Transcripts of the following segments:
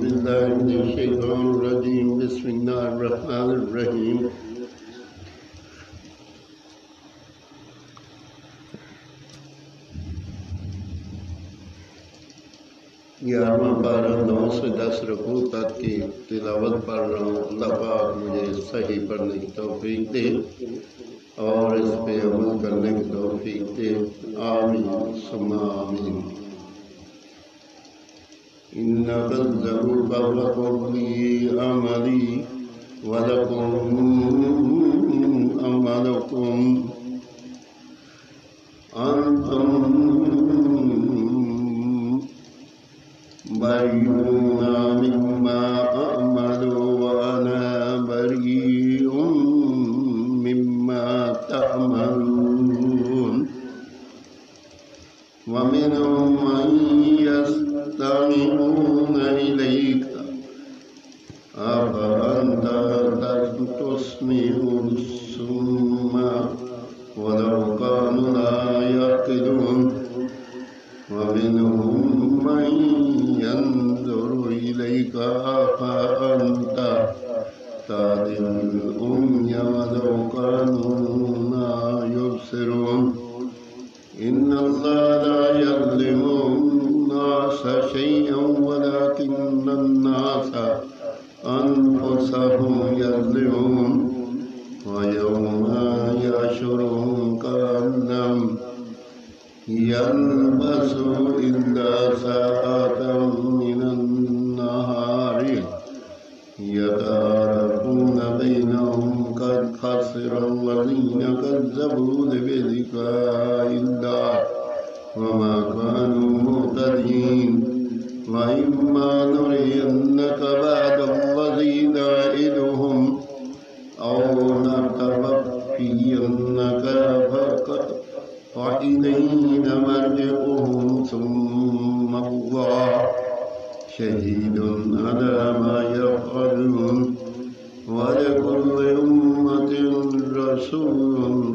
بالله من الشيطان الرجيم بسم الله الرحمن الرحيم گیارہواں پارہ 9 سے 10 رکوع تک کی تلاوت پڑھ رہا ہوں۔ اللہ پاک مجھے صحیح پڑھنے کی توفیق دے اور اس پہ عمل کرنے کی توفیق دے، آمین ثم آمین۔ إن كذبوك فقل لي عملي ولكم عملكم أنتم بريئون مما أعمل وأنا بريء مما تعملون ومنهم من يستمعون إليك أفأنت تسمع الصم ولو كانوا لا يعقلون ومنهم من ينظر إليك أفأنت تهدي العمي ولو كانوا لا يبصرون إن الله لا يظلم الناس شيئا ولكن الناس أنفسهم يظلمون ويوم يحشرهم كأن لم يلبثوا إلا ساعة من النهار يتعارفون بينهم قد خسر الذين كذبوا بلقاء الله وما كانوا مهتدين وإما نرينك بعد الذي نعدهم أو نتوفينك فإلينا مرجعهم ثم الله شهيد على ما يفعلون ولكل أمة رسول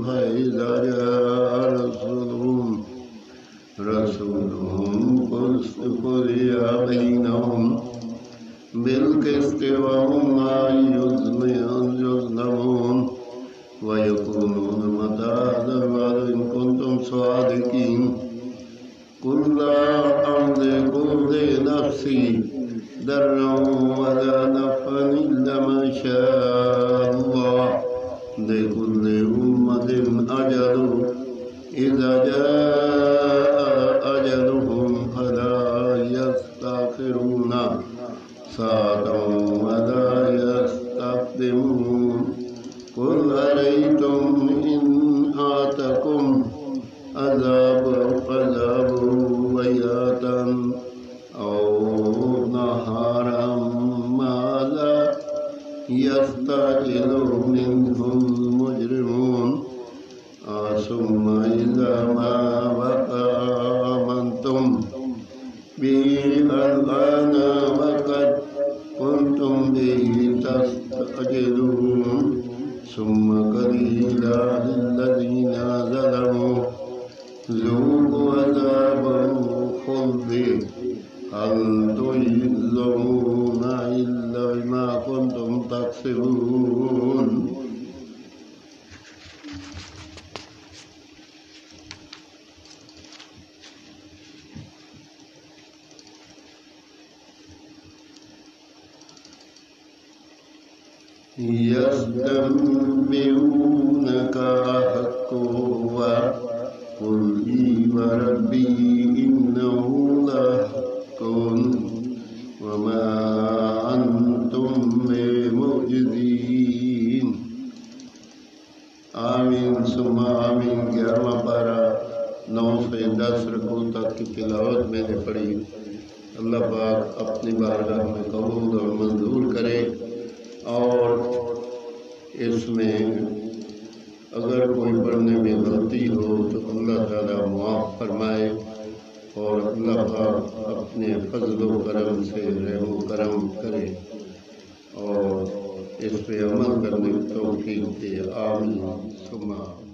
فإذا جاء رسولهم قضي بينهم بالقسط وهم لا يظلمون ويقولون متى هذا الوعد إن كنتم صادقين قل لا أملك لنفسي ضرا ولا نفعا إلا ما شاء الله لكل أمة أجل إذا جاء أجلهم فلا يستأخرون ساعة ولا يستقدمون قل أريتم إن آتكم عذاب بياتا أو نهارا ماذا يستعجل منه المجرمون ثم إذا ما وقع آمنتم به الآن وقد كنتم به تستعجلون ثم قليلا للذين ظلموا ذوقوا عذاب الخلد هل تجزون إلا بما كنتم تكسبون يستنبئونك أحق قل إي وربي إنه لحق وما أنتم بمعجزين آمین ثم آمین۔ 11واں پارہ 9 سے 10 رکوع تک کی تلاوت میں نے پڑھی۔ اللہ پاک اپنی بارگاہ میں قبول اور منظور کرے، اور اس میں اگر کوئی پڑھنے میں غلطی ہو تو اللہ تعالیٰ معاف فرمائے، اور اللہ پاک اپنے فضل و کرم سے رحم و کرم کرے اور اس پہ عمل کرنے کی توفیق دے، آمین ثم آمین۔